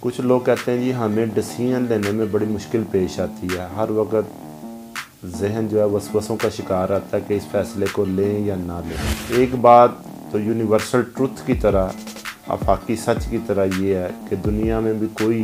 कुछ लोग कहते हैं जी हमें डिसीजन लेने में बड़ी मुश्किल पेश आती है। हर वक्त जहन जो है वसवसों का शिकार रहता है कि इस फैसले को लें या ना लें। एक बात तो यूनिवर्सल ट्रुथ की तरह, आफाकी सच की तरह ये है कि दुनिया में भी कोई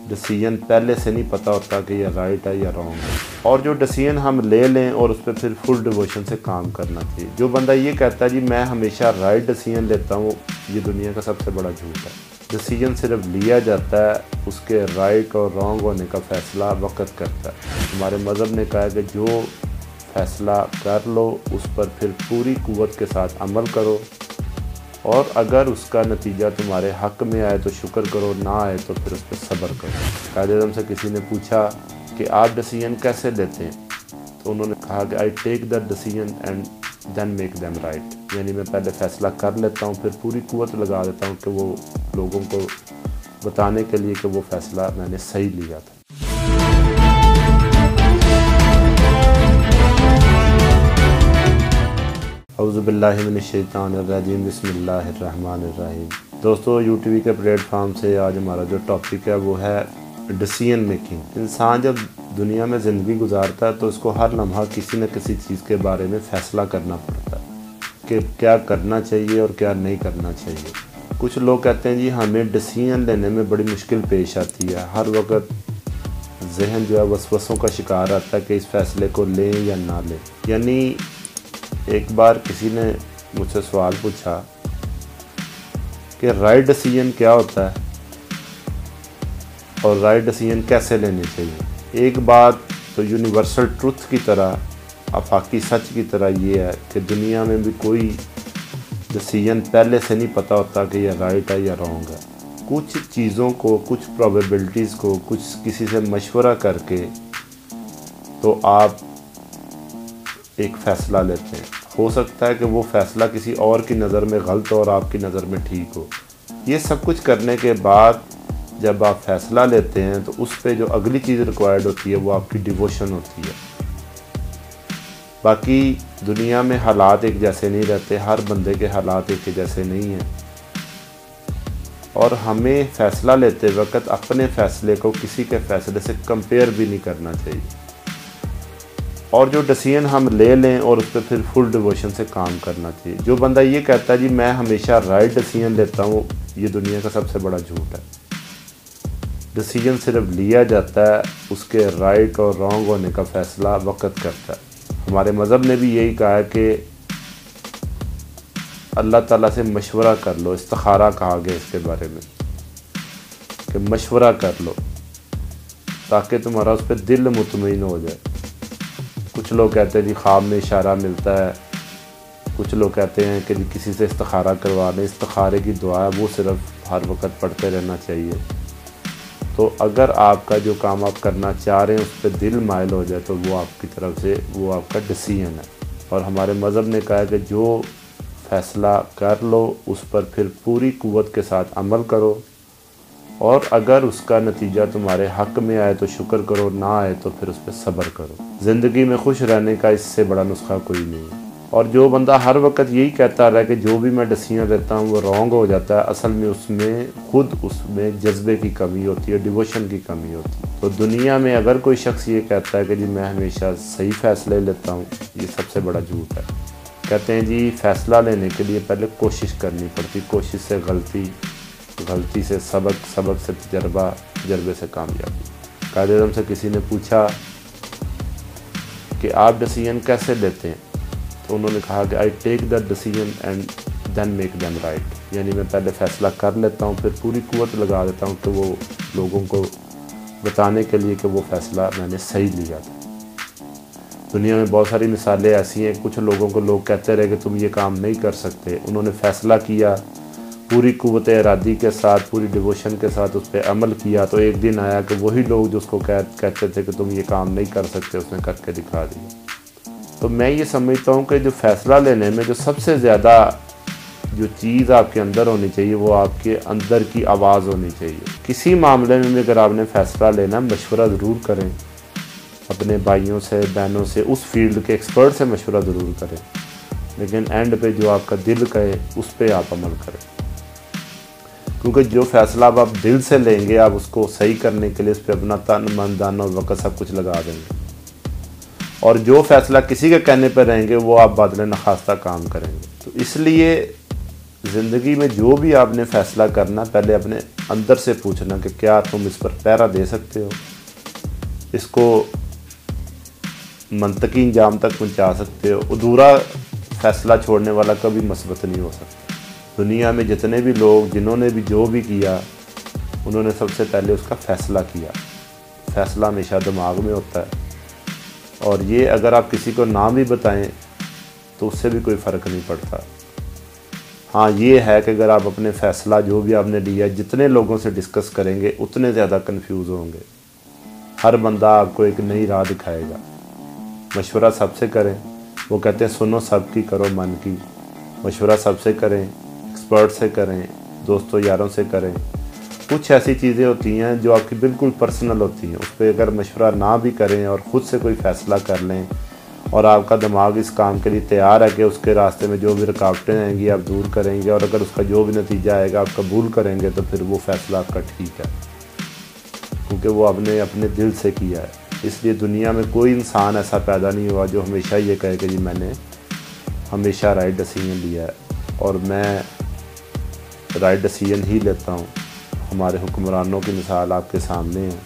डिसीजन पहले से नहीं पता होता कि यह राइट है या रॉन्ग है, और जो डिसीजन हम ले लें और उस पर फिर फुल डिवोशन से काम करना चाहिए। जो बंदा ये कहता है जी मैं हमेशा राइट डिसीजन लेता हूँ, ये दुनिया का सबसे बड़ा झूठ है। डिसीजन सिर्फ लिया जाता है, उसके राइट और रॉन्ग होने का फ़ैसला वक्त करता है। हमारे मज़हब ने कहा है कि जो फ़ैसला कर लो उस पर फिर पूरी कुव्वत के साथ अमल करो, और अगर उसका नतीजा तुम्हारे हक़ में आए तो शुक्र करो, ना आए तो फिर उस पर सब्र करो। कायदे-ए-आज़म से किसी ने पूछा कि आप डिसीजन कैसे लेते हैं, तो उन्होंने कहा कि I take the decision and then make them right, यानी मैं पहले फ़ैसला कर लेता हूँ फिर पूरी कुव्वत लगा देता हूँ कि वो लोगों को बताने के लिए कि वो फ़ैसला मैंने सही लिया था। औज़ु बिल्लाहि मिनश शैतानिर रजीम, बिस्मिल्लाहिर्रहमानिर्रहीम। दोस्तों, यूटीवी के प्लेटफॉर्म से आज हमारा जो टॉपिक है वो है डिसीजन मेकिंग। इंसान जब दुनिया में ज़िंदगी गुजारता है तो उसको हर लम्हा किसी न किसी चीज़ के बारे में फ़ैसला करना पड़ता है कि क्या करना चाहिए और क्या नहीं करना चाहिए। कुछ लोग कहते हैं जी हमें डिसीजन लेने में बड़ी मुश्किल पेश आती है। हर वक्त जहन जो है वसवसों का शिकार रहता है कि इस फ़ैसले को लें या ना लें। यानी एक बार किसी ने मुझसे सवाल पूछा कि राइट डिसीजन क्या होता है और राइट डिसीजन कैसे लेने चाहिए। एक बात तो यूनिवर्सल ट्रुथ की तरह, आफाकी सच की तरह ये है कि दुनिया में भी कोई डिसीजन पहले से नहीं पता होता कि यह राइट है या रॉन्ग है। कुछ चीज़ों को, कुछ प्रोबेबिलिटीज़ को, कुछ किसी से मशवरा करके तो आप एक फ़ैसला लेते हैं। हो सकता है कि वो फ़ैसला किसी और की नज़र में गलत और आपकी नज़र में ठीक हो। ये सब कुछ करने के बाद जब आप फ़ैसला लेते हैं तो उस पे जो अगली चीज़ रिक्वायर्ड होती है वो आपकी डिवोशन होती है। बाकी दुनिया में हालात एक जैसे नहीं रहते, हर बंदे के हालात एक जैसे नहीं हैं, और हमें फ़ैसला लेते वक्त अपने फ़ैसले को किसी के फ़ैसले से कंपेयर भी नहीं करना चाहिए, और जो डिसीजन हम ले लें और उस पर फिर फुल डिवोशन से काम करना चाहिए। जो बंदा ये कहता है जी मैं हमेशा राइट डिसीजन लेता हूँ, ये दुनिया का सबसे बड़ा झूठ है। डिसीजन सिर्फ लिया जाता है, उसके राइट और रॉन्ग होने का फ़ैसला वक्त करता है। हमारे मज़हब ने भी यही कहा है कि अल्लाह ताला से मशवरा कर लो। इस्तिखारा कहा गया इसके बारे में कि मशवरा कर लो ताकि तुम्हारा उस पर दिल मुतमईन हो जाए। कुछ लोग कहते हैं जी ख्वाब में इशारा मिलता है, कुछ लोग कहते हैं कि किसी से इस्तिखारा करवा लें। इस्तिखारे की दुआ है वो सिर्फ हर वक्त पढ़ते रहना चाहिए। तो अगर आपका जो काम आप करना चाह रहे हैं उस पर दिल माइल हो जाए तो वो आपकी तरफ से वो आपका डिसीजन है। और हमारे मज़हब ने कहा है कि जो फ़ैसला कर लो उस पर फिर पूरी कुव्वत के साथ अमल करो, और अगर उसका नतीजा तुम्हारे हक़ में आए तो शुक्र करो, ना आए तो फिर उस पर सब्र करो। ज़िंदगी में खुश रहने का इससे बड़ा नुस्खा कोई नहीं है। और जो बंदा हर वक्त यही कहता रहा कि जो भी मैं डिसीजन लेता हूँ वो रॉन्ग हो जाता है, असल में उसमें जज्बे की कमी होती है, डिवोशन की कमी होती है। तो दुनिया में अगर कोई शख्स ये कहता है कि जी मैं हमेशा सही फ़ैसले लेता हूँ, ये सबसे बड़ा झूठ है। कहते हैं जी फ़ैसला लेने के लिए पहले कोशिश करनी पड़ती, कोशिश से गलती से सबक से तजर्बा, तजर्बे से कामयाबी। कायदे-ए-आज़म से किसी ने पूछा कि आप डिसीजन कैसे लेते हैं, तो उन्होंने कहा कि I take the decision and then make them right, यानी मैं पहले फ़ैसला कर लेता हूँ फिर पूरी कुव्वत लगा देता हूँ कि वो लोगों को बताने के लिए कि वो फ़ैसला मैंने सही लिया था। दुनिया में बहुत सारी मिसालें ऐसी हैं। कुछ लोगों को लोग कहते रहे कि तुम ये काम नहीं कर सकते, उन्होंने फ़ैसला किया, पूरी कुव्वत इरादी के साथ, पूरी डिवोशन के साथ उस पर अमल किया, तो एक दिन आया कि वही लोग जो उसको कहते थे कि तुम ये काम नहीं कर सकते, उसने करके दिखा दिया। तो मैं ये समझता हूँ कि जो फ़ैसला लेने में जो सबसे ज़्यादा जो चीज़ आपके अंदर होनी चाहिए वो आपके अंदर की आवाज़ होनी चाहिए। किसी मामले में अगर आपने फ़ैसला लेना, मशवरा ज़रूर करें अपने भाइयों से, बहनों से, उस फील्ड के एक्सपर्ट से मशवरा ज़रूर करें, लेकिन एंड पे जो आपका दिल कहे उस पर आप अमल करें। क्योंकि जो फ़ैसला अब आप दिल से लेंगे, आप उसको सही करने के लिए उस पर अपना तन मन धन और वक़्त सब कुछ लगा देंगे। और जो फ़ैसला किसी के कहने पर रहेंगे वो आप बादल नखास्ता काम करेंगे। तो इसलिए ज़िंदगी में जो भी आपने फ़ैसला करना, पहले अपने अंदर से पूछना कि क्या तुम इस पर पहरा दे सकते हो, इसको मंतकी इंजाम तक पहुंचा सकते हो। अधूरा फ़ैसला छोड़ने वाला कभी मस्बत नहीं हो सकता। दुनिया में जितने भी लोग जिन्होंने भी जो भी किया, उन्होंने सबसे पहले उसका फ़ैसला किया। फ़ैसला हमेशा दिमाग में होता है, और ये अगर आप किसी को ना भी बताएं तो उससे भी कोई फ़र्क नहीं पड़ता। हाँ, ये है कि अगर आप अपने फ़ैसला जो भी आपने लिया जितने लोगों से डिस्कस करेंगे उतने ज़्यादा कंफ्यूज होंगे। हर बंदा आपको एक नई राह दिखाएगा। मशवरा सबसे करें, वो कहते हैं सुनो सबकी करो मन की। मशवरा सबसे करें, एक्सपर्ट से करें, दोस्तों यारों से करें। कुछ ऐसी चीज़ें होती हैं जो आपकी बिल्कुल पर्सनल होती हैं, उस पर अगर मशवरा ना भी करें और ख़ुद से कोई फ़ैसला कर लें और आपका दिमाग इस काम के लिए तैयार है कि उसके रास्ते में जो भी रुकावटें आएंगी आप दूर करेंगे, और अगर उसका जो भी नतीजा आएगा आप कबूल करेंगे, तो फिर वो फ़ैसला आपका ठीक है, क्योंकि वो आपने अपने दिल से किया है। इसलिए दुनिया में कोई इंसान ऐसा पैदा नहीं हुआ जो हमेशा ये कहे कि जी मैंने हमेशा राइट डिसीजन लिया है, और मैं राइट डिसीजन ही लेता हूँ। हमारे हुक्मरानों की मिसाल आपके सामने है।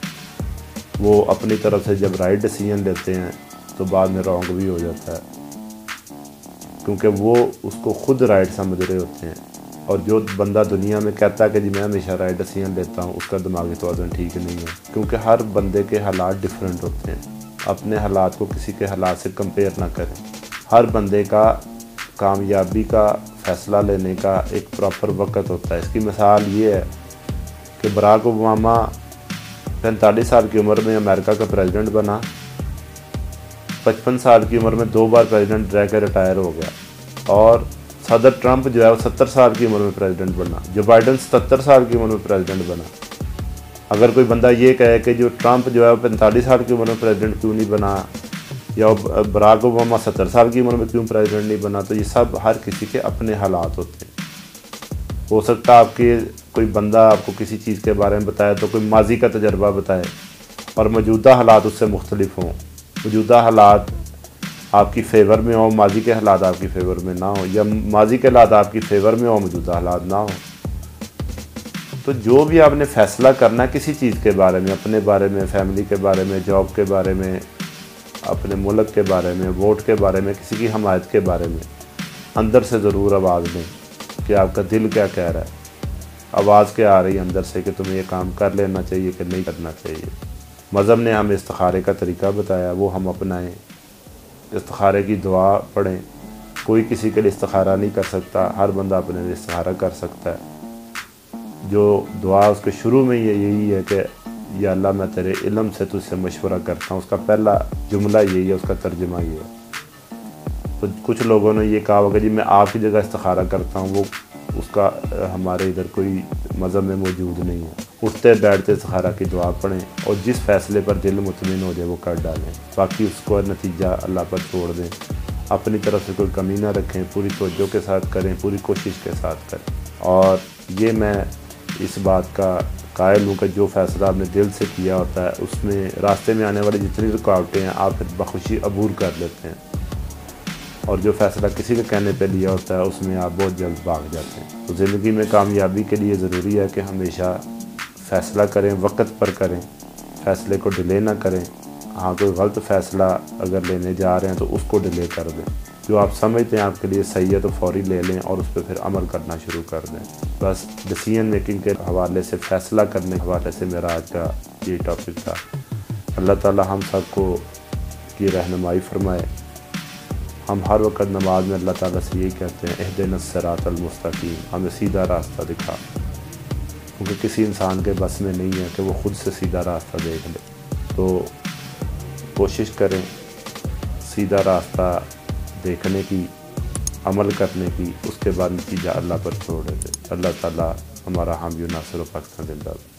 वो अपनी तरफ से जब राइट डिसीजन लेते हैं तो बाद में रॉन्ग भी हो जाता है, क्योंकि वो उसको खुद राइट समझ रहे होते हैं। और जो बंदा दुनिया में कहता है कि जी मैं हमेशा राइट डिसीजन लेता हूँ, उसका दिमागी तवाज़ुन ठीक नहीं है, क्योंकि हर बंदे के हालात डिफरेंट होते हैं। अपने हालात को किसी के हालात से कंपेयर ना करें। हर बंदे का कामयाबी का फ़ैसला लेने का एक प्रॉपर वक्त होता है। इसकी मिसाल ये है कि बराक ओबामा 45 साल की उम्र में अमेरिका का प्रेसिडेंट बना, 55 साल की उम्र में 2 बार प्रेसिडेंट रह कर रिटायर हो गया, और सदर ट्रंप जो है वो 70 साल की उम्र में प्रेसिडेंट बना, जो बाइडन 77 साल की उम्र में प्रेसिडेंट बना। अगर कोई बंदा ये कहे कि जो ट्रंप जो है वो 45 साल की उम्र में प्रेसिडेंट क्यों नहीं बना, या बराक ओबामा 70 साल की उम्र में क्यों प्रेसिडेंट नहीं बना, तो ये सब हर किसी के अपने हालात होते हैं। हो सकता है आपके कोई बंदा आपको किसी चीज़ के बारे में बताए तो कोई माजी का तजर्बा बताए और मौजूदा हालात उससे मुख्तलिफ हों। मौजूदा हालात आपकी फ़ेवर में हो, माजी के हालात आपकी फ़ेवर में ना हो, या माजी के हालात आपकी फ़ेवर में हो, मौजूदा हालात ना हो। तो जो भी आपने फ़ैसला करना है किसी चीज़ के बारे में, अपने बारे में, फैमिली के बारे में, जॉब के बारे में, अपने मुल्क के बारे में, वोट के बारे में, किसी की हमायत के बारे में, अंदर से ज़रूर आवाज़ दें कि आपका दिल क्या कह रहा है। आवाज़ क्या आ रही है अंदर से कि तुम्हें ये काम कर लेना चाहिए कि नहीं करना चाहिए। मज़हब ने हमें इस्तिखारे का तरीका बताया, वो हम अपनाएं। इस्तिखारे की दुआ पढ़ें। कोई किसी के लिए इस्तिखारा नहीं कर सकता, हर बंदा अपने लिए इस्तिखारा कर सकता है। जो दुआ उसके शुरू में यही है कि या अल्लाह मैं तेरे इल्म से तुझसे मशवरा करता हूँ, उसका पहला जुमला यही है, उसका तर्जुमा ये है। तो कुछ लोगों ने ये कहा होगा जी मैं आपकी जगह इस्तिखारा करता हूँ, वो उसका हमारे इधर कोई मज़हब में मौजूद नहीं है। उठते बैठते इस्तिखारा की दुआ पढ़ें और जिस फ़ैसले पर दिल मुतमिन हो जाए वो कर डालें, बाकी उसको नतीजा अल्लाह पर छोड़ दें। अपनी तरफ से कोई कमी ना रखें, पूरी तवज्जो के साथ करें, पूरी कोशिश के साथ करें। और ये मैं इस बात का कायल हूँ कि जो फ़ैसला आपने दिल से किया होता है उसमें रास्ते में आने वाली जितनी रुकावटें हैं आप फिर बखुशी अबूर कर लेते हैं, और जो फ़ैसला किसी के कहने पे लिया होता है उसमें आप बहुत जल्द भाग जाते हैं। तो ज़िंदगी में कामयाबी के लिए ज़रूरी है कि हमेशा फ़ैसला करें, वक्त पर करें, फ़ैसले को डिले ना करें। हाँ, कोई गलत फ़ैसला अगर लेने जा रहे हैं तो उसको डिले कर दें। जो आप समझते हैं आपके लिए सही है तो फ़ौरी ले लें और उस पर फिर अमल करना शुरू कर दें। बस डिसीजन मेकिंग के हवाले से, फ़ैसला करने के हवाले से मेरा आज का ये टॉपिक था। अल्लाह ताला हम सबको की रहनुमाई फरमाए। हम हर वक्त नमाज में अल्लाह ताला से यही कहते हैं इहदिनस सिरातल मुस्तकीम, हमें सीधा रास्ता दिखा, क्योंकि किसी इंसान के बस में नहीं है कि वो ख़ुद से सीधा रास्ता देख ले। तो कोशिश करें सीधा रास्ता देखने की, अमल करने की, उसके बाद नतीजा अल्लाह पर छोड़ दें। अल्लाह ताला हमारा हामी नासिर व पाकिस्तान जिंदाबाद।